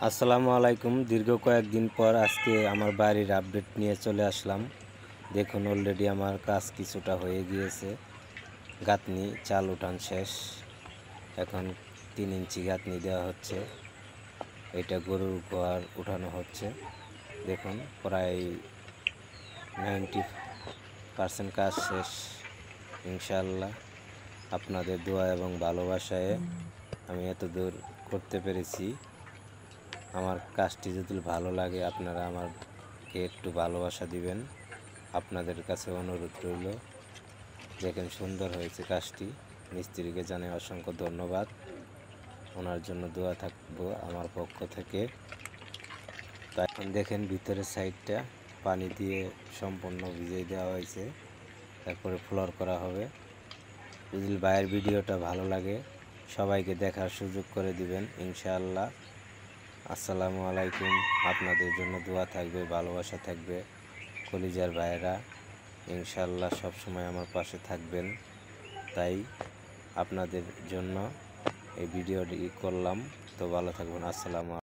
আসসালামু আলাইকুম। দীর্ঘ কয়েকদিন পর আজকে আমার বাড়ির আপডেট নিয়ে চলে আসলাম। দেখুন অলরেডি আমার কাজ কিছুটা হয়ে গিয়েছে। গাঁথনি চাল উঠান শেষ। এখন 3 ইঞ্চি গাঁথনি দেওয়া হচ্ছে। এটা গরুর গোয়ার উঠানো হচ্ছে। দেখুন প্রায় 90% কাজ শেষ। ইনশাআল্লাহ আপনাদের দোয়া এবং ভালোবাসায় আমি এতদূর করতে পেরেছি। আমার কাজটি যদি ভালো লাগে আপনারা আমাকে একটু ভালোবাসা দিবেন। আপনাদের কাছে অনুরোধ রইল। দেখেন সুন্দর হয়েছে কাজটি। মিস্ত্রিকে জানাই অসংখ্য ধন্যবাদ। ওনার জন্য দোয়া থাকবো আমার পক্ষ থেকে। তাই দেখেন ভিতরের সাইডটা পানি দিয়ে সম্পূর্ণ ভিজিয়ে দেওয়া হয়েছে। তারপরে ফ্লোর করা হবে। যদি ভাইয়ের ভিডিওটা ভালো লাগে সবাইকে দেখার সুযোগ করে দিবেন ইনশাআল্লাহ। আসসালামু আলাইকুম। আপনাদের জন্য দোয়া থাকবে, ভালোবাসা থাকবে। কলিজার ভাইয়েরা ইনশাআল্লাহ সবসময় আমার পাশে থাকবেন। তাই আপনাদের জন্য এই ভিডিওটি করলাম। তো ভালো থাকবেন। আসসালামু আলাইকুম।